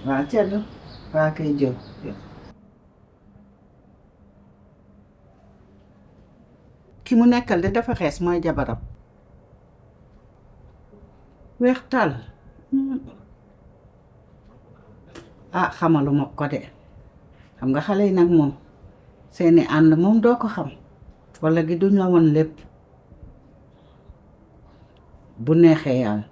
waaw Thierno waa kay jóg ki mu nekkal de dafa xees mooy jabaram weex tàll ah xamaluma ko de xam nga xale yi nag moom seeni ànd moom doo ko xam walla gi duñ la woon lépp bu neexee yàlla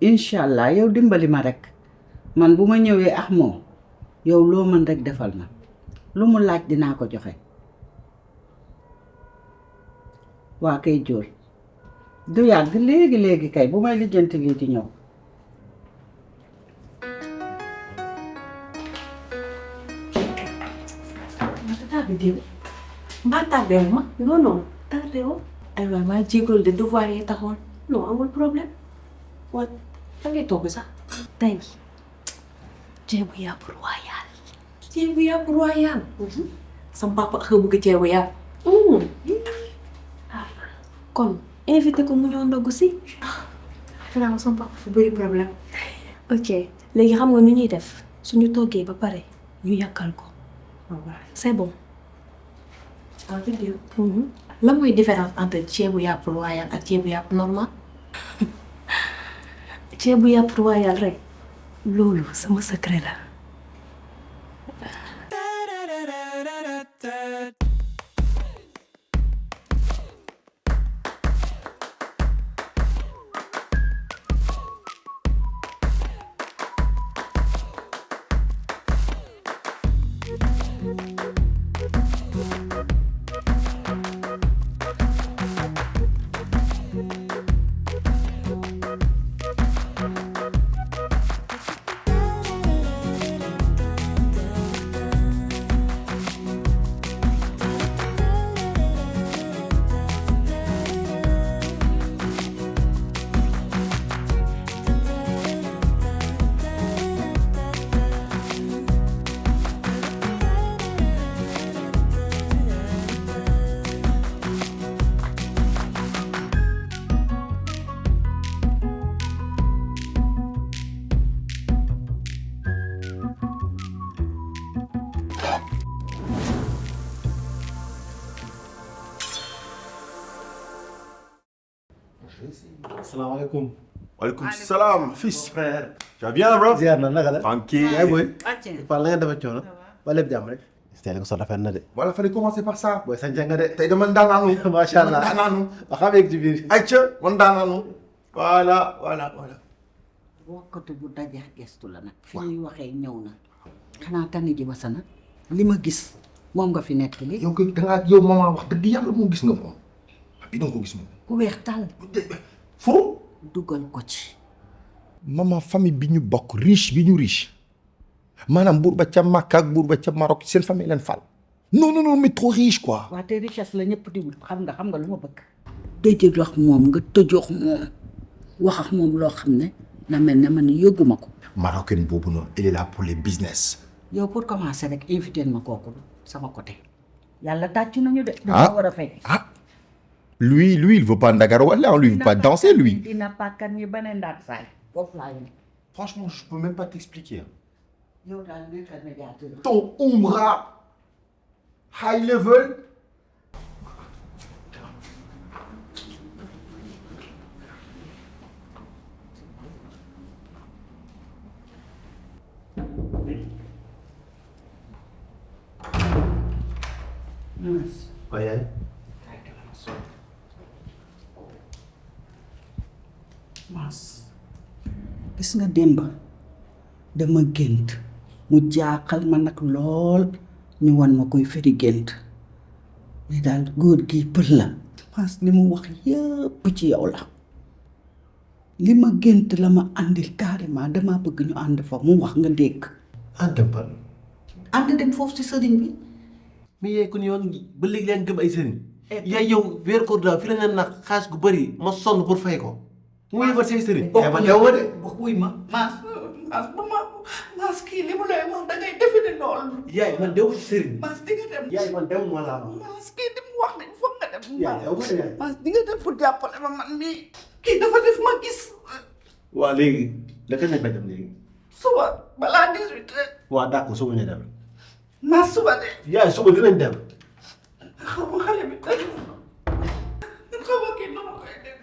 incha allah yow dimbali ma rekk man bu ma ñëwee ak moom yow loo mën rekk defal ma lu mu laaj dinaa ko joxe waa kay jóol du yàgg léegi kay bu may lijjanti lii di ñëw mbaa tardé ma non tardé woo ay waay maa jégalu de devoir yi taxoon non amul problème waa da ngay togg sax tey ceebu yàpp royal ceebu yàpp royal sama papa xëy bëgg ceebu yàpp kon invité ko mu ñëw ndogu si xanaa sama papa fu bëri problème ok léegi xam nga nu ñuy def suñu toggee ba pare ñu yàkkal ko c'est bon lan mooy différence entre ceebu yàpp royal ak ceebu yàpp normal ceebu yàpp royal rek loolu sama secret la Asalaamaaleykum. Waaleykum salaam fils. Frère. Tu vas bien bro? ziar na naka la. Tranquille. yaay booy. Fall la nga defee coono. ba lépp jàmm rek. tey ko so rafet na de. Voilà, fallait commencer par ça. booy sa njàng de. tey dama daanaanu. macha allah dama daanaanu. ba xamee ci biir. ayca man daanaanu. voilà. wokkatu bu dajeex gestu la nag fi ñuy waxee ñëw na xanaa tànn ji wasa nag li ma gis moom nga fi nekk li yow kay dangaa yow maman wax dëgg yàlla moom gis nga moom. bi da nga ko gis moom. ku weex tàll foo. dugal ko ci maman famille bi ñu bokk riche bi ñu riche maanaam buur ba ca Makka ak buur ba ca Maroc seen famille leen fal. non mais trop riche quoi. waa te richesse la ñëpp di wut xam nga lu ma bëgg dëjël wax moom nga tëjoox moom wax ak moom loo xam ne na mel ne man yëgguma ko Marocain boobu noonu il est là pour les business. yow pour commencer rek invité ma kooku sama côté yàlla tàcc nañu de Ah. dafa war a fay Lui il veut pas Ndagaro wala lui il veut pas danser lui. dina pàkkan ñi beneen ndaat saay foofu laa yem Franchement je peux même pas t'expliquer. yow daal nekkal médiateur Ton umra high level. waaye. Maas gis nga démb dama gént mu jaaxal ma nag lool ñu wan ma koy firi gént mais daal góor gi pël la Maas li mu wax yëpp ci yow la li ma gént la ma àndil carrément dama bëgg ñu ànd fa mu wax nga dégg Antempal. ànd dem foofu ci sëriñ bi mais yaay kon yoon ba léegi yaa ngi gëm ay sëriñ. yaay yow weer koor daaw fi la nga nag xaalis gu bëri ma sonn pour fay ko. mu yëfal say sëriñ. bokk ma teew ma de. wuy ma Maas ba ma Mass kii li mu lay wax da ngay defe ne loolu. yaay man dew ci sëriñ. Mass di nga dem. yaay man dew moo laa wax. Mass kii li mu wax ne foog nga dem. yaay yow ma yaay. Mass di nga dem pour jàppale ma man mii. kii dafa def ma gis. waa léegi da kañ lañ koy dem léegi. suba balaa 18 heures. waa d'accord suba ñu dem. Mass suba de. yaay suba dinañ dem. xaw ma xale bi tey. xaw ma kii nu ma koy def.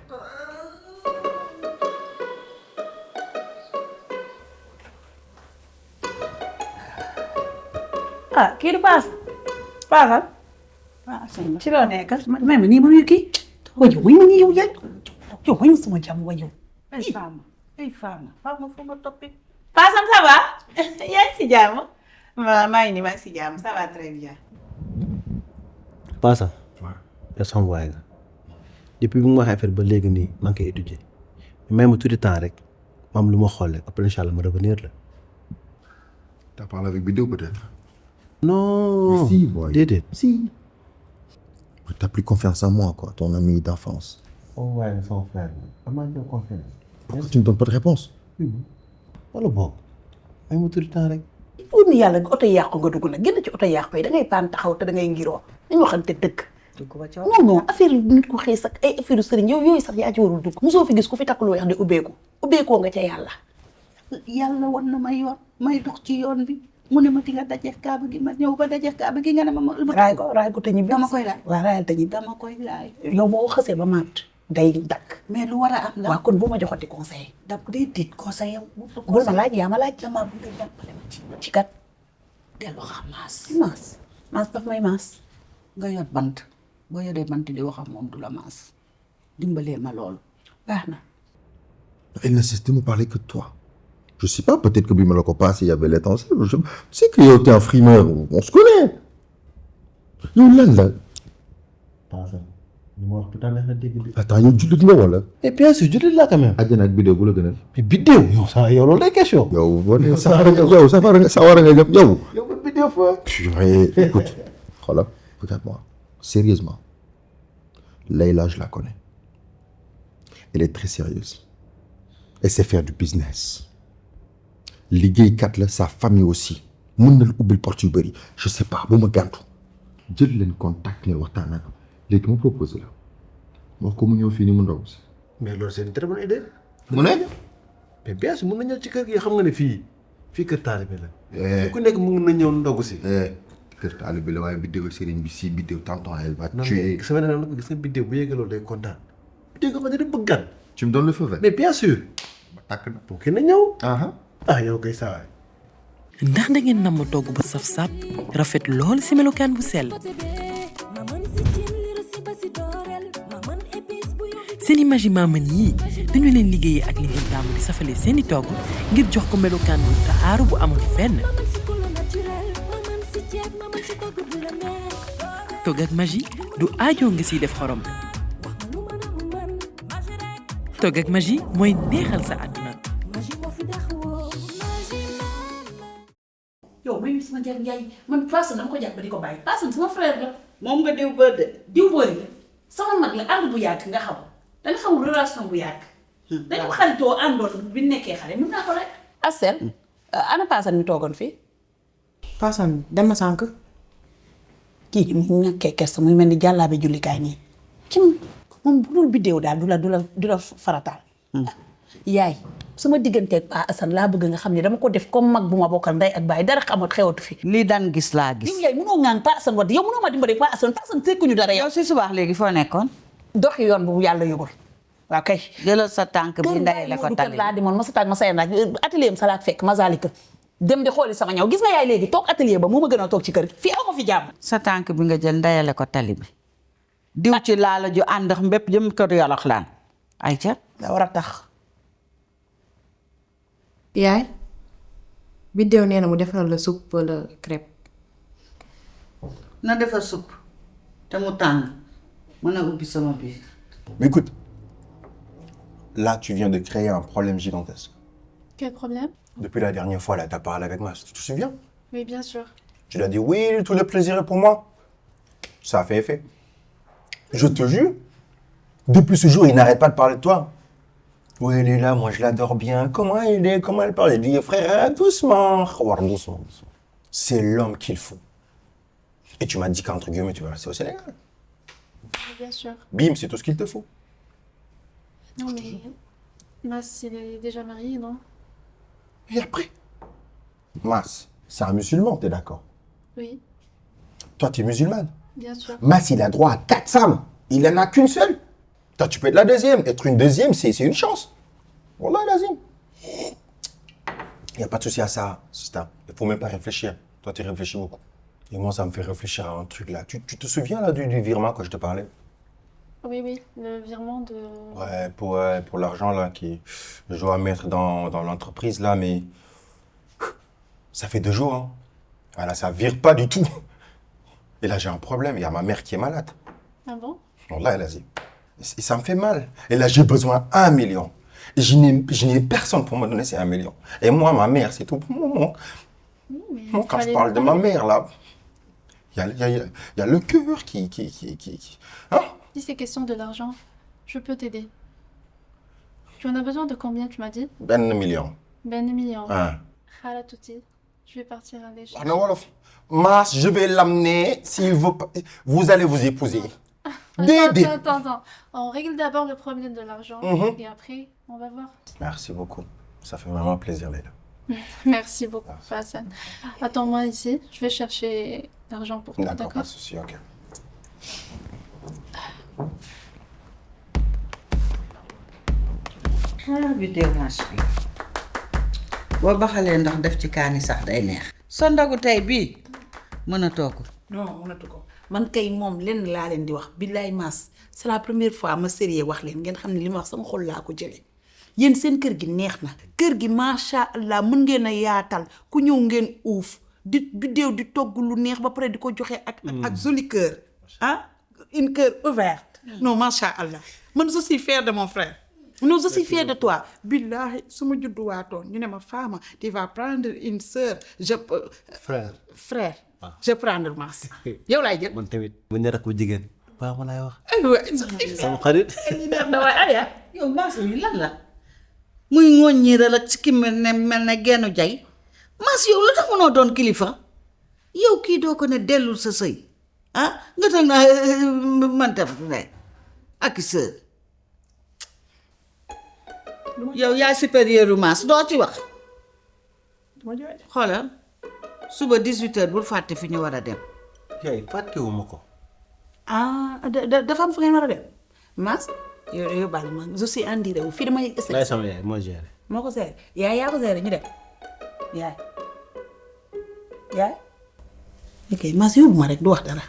ah kii du paas paasal ci loo nekk may ma nii ma nuyu kii wayo may ma nii yow yaay yow may ma sama jàmm wayo ay femme fu ma toppi. paasam ça va yaa ngi si jàmm maa ngi nii maa ngi si jàmm ça va très bien Passa. waaw yow sama waay nga depuis bi mu waxee affaire ba léegi nii maa ngi koy étudier may ma tuuti temps rek ma am lu ma xool rek après incha allah ma revenir la. T'as parlé avec Bidéo peut-être? non. Si, boy. déedéet. Si. T'as plus confiance en moi, quoi, ton ami d'enfance. oh waaye sama frère amaa ñëw confiance. Pourquoi tu me donnes pas de réponse? wala boobu may ma tuuti temps rek. pour ni yàlla oto yàqu nga dugg nag génn ci oto yàqu yi da ngay paan taxaw te da ngay ngiroo dañu waxante dëgg non non affaire nit ku xëy sax ay affaire sëriñ yooyu sax yaa ci warul dugg mosoo fi gis ku fi takk loo wax di ubbeekoo nga ca yàlla yàlla wan na ma yoon may dox ci yoon bi mu ne ma di nga dajeex kaaba gi ma ñëw ba dajeex kaaba gi nga ne ma raay ko te ñibbi dama koy laaj. waaw raayal te ñibbi dama koy laaj. yow boo xësee ba maat day dakk mais lu war a am la. waaw kon bu ma joxati conseil da day tiit conseil yow. bul ma laaj yaa ma laaj dama bëgg a jàppale ma ci kat dellu xam maas daf may maas nga yor bant boo yoree bant di wax ak moom du la maas dimbalee ma loolu baax na. Elle ne cesse de me parler que de toi. Je sais pas, peut-être que Bimaloko passe, il y avait l'étincelle. Tu sais que t'es un frimeur, on se connaît. Yo, là. Passa li ma wax tout à l'heure nga dégg bi. Attends, yo, jullit nga wala? mais bien sûr jullit laa quand même. Àjjana ak Bidéo bu la gënal. mais Bidéo yow ça yow loolu lay question. Yow boo nee safara nga jëm yow. yow ba Bidéo fa. Écoute, voilà, regarde-moi. Sérieusement. Leïla, je la connais. Elle est très sérieuse. Elle sait faire du business. liggéeykat la sa famille aussi. mën na la ubbil porte yu bëri. Je sais pas bu ma gàntu. jël leen contact ngeen waxtaan ak léegi ma proposé la. wax ko mu ñëw fii ni mu ndaw si. mais loolu c'est une très bonne idée. mu ne. mais bien sûr mën na ñëw ci kër gi xam nga ne fii kër taalibe la. ku nekk mën na ñëw ndogu si. kër taalibe la waaye Bidéo sëriñ bi si Bidéo tonton elle va non tuer. mais sama nag gis nga Bidéo bu yëgee loolu day kontaan. Bidéo nga xam ne dafa bëgg gan. tu me donnes le feu vert. mais bien sûr. ma tàkk na. bu kenn ñëw. ah yow kay saa waay. ndax da ngeen namm togg bu saf sàpp rafet lool ci melokaan bu sell seeni magi maman yi dañu leen liggéeyee ak li ngeen taamu di safale seeni togg ngir jox ko melokaan bu taaru bu amul fenn togg ak magi du aajoo nga siy def xorom togg ak magi mooy neexal sa àdduna yow may mi sama jar njaay man Paasan dama ko jàpp ba di ko bàyyi Paasan sama frère la moom nga diw bër de. diw boori la sama mag la ànd bu yàgg nga xam danga xamul relation bu yàgg dañu xaritoo àndoon bi nekkee xale mën naa ko rek Asel ana Paasan mi toogoon fii Paasan dem na sànq. kii mu ñàkkee kersa muy mel ni jàllaabe jullikaay nii ci moom bu dul biddéew daal du la farataal yaay sama digganteeg Pa Assane laa bëgg nga xam ne dama ko def comme mag bu ma bokkal ndey ak baay dara xamat xewatu fi lii daan gis laa gis. yow yaay mënoo ŋaan Pa Assane wax yow mënoo ma dimbali Pa Assane sekkuñu dara yow yow si subaax léegi foo nekkoon. doxi yoon bu yàlla yóbbul waaw kay jëlal sa tànk bi ndayale ko tali. laa di moon ma sa tànk ma sayen naaj atelier am salaat fekk Mazalika dem di xooli sama ñaw gis nga yaay léegi toog atelier ba moo ma gën a toog ci kër gi fii aw ma fi jàmm sa tànk bi nga jël ndayale ko tali bi. diw ci laala ju ànd ak mbépp jëm kër yolox laan ay ca. da war a tax yaay Bidéo nee na mu defaral la soupe wala crêpe. na defar supp te mu tàng mën a ubbi sama biir. Mais écoute, là, tu viens de créer un problème gigantesque. Quel problème? Depuis la dernière fois, là, t'as parlé avec moi, tu te souviens? Oui, bien sûr. Tu l'as dit, oui, tout le plaisir est pour moi. Ça a fait effet. Je te jure, depuis ce jour, il n'arrête pas de parler de toi. Oui, elle est là, moi je l'adore bien. Comment elle est, comment elle parle? Elle dit, frère, doucement. Khawar, doucement, doucement. C'est l'homme qu'il faut. Et tu m'as dit qu'entre guillemets, tu vas rester au Sénégal. Bien sûr. Bim, c'est tout ce qu'il te faut. Non, mais Mas, il est déjà marié, non? Et après? Mas, c'est un musulman, t'es d'accord? Oui, Toi, t'es musulmane. bien sûr. Mas, il a droit à 4 femmes. Il n'en a qu'une seule. Toi, tu peux être la deuxième. Être une deuxième, c'est une chance. Wallah, lazim. Il n'y a pas de souci à ça, sister. Il ne faut même pas réfléchir. Toi, tu réfléchis beaucoup. Et moi, ça me fait réfléchir à un truc là. Tu te souviens là du virement que je te parlais? Oui, oui, le virement de... Ouais, pour l'argent là que je dois mettre dans l'entreprise là, mais ça fait 2 jours. Hein. Voilà, ça vire pas du tout. Et là, j'ai un problème. Il y a ma mère qui est malade. Ah bon? Wallah, vas-y. Et ça me fait mal. Et là, j'ai besoin d'1 million. Et je n'ai personne pour me donner ces 1 million. Et moi, ma mère, c'est tout pour moi. Oui, mais Moi, quand je fallait parle de le ma prendre. mère, là, il y a le cœur qui... Hein? Si c'est question de l'argent, je peux t'aider. Tu en as besoin de combien, tu m'as dit? 1 million. Ben million. Hein. Khala touti. Je vais partir aller chercher. Ana wolof. Mas, je vais l'amener. S'il veut pas... Vous allez vous épouser. Dédé. Attends. On règle d'abord le problème de l'argent Mhm. et après, on va voir. Merci beaucoup. Ça fait vraiment plaisir, Leila. Merci beaucoup, Hassan. Attends-moi ici, je vais chercher l'argent pour toi, D'accord, pas d'accord? de souci, ok. vidéo marché bi boo baxalee ndox def ci kaani sax day neex sa ndogu tey bii mënatoo ko. non mënatu ko man kay moom lenn laa leen di wax billaay Mass c'est la première fois ma sérieux wax leen ngeen xam ne li ma wax sama xol laa ko jëlee yéen seen kër gi neex na kër gi macha allah mën ngeen a yaatal ku ñëw ngeen uuf di biddéew di togg lu neex ba pare di ko joxe ak joli cœur ah une cœur ouverte non macha allah man je suis fière de mon frère. Non, je suis fière de toi. Billahi, si je suis tu ne ma femme, tu vas prendre une sœur. Frère. Je prends le Mass. Yow lay jël. man tamit bu ñu rakk bu jigéen baax ma laay wax. Aywa. sama xarit. yow Mass mi lan la muy ŋoññiiral ak ci ki mel ne gennu jay Mass yow lu tax mënoo doon kilifa yow kii doo ko ne dellul sa sëy ah nga tax na man tam ne ak sœur yow yaay supérieur u Mass doo ci wax xoolal suba 18h bul fàtte fi ñu war a dem. yaay fàttewuma ko. Ah, dafa am fu ngeen war a dem. Mass, yow baal ma je suis en direct wu fii damay stress. laay sama yaay moo géré. moo ko seere yaay yaa ko seere ñu dem yaay ok Mass yóbbu ma rek du wax dara.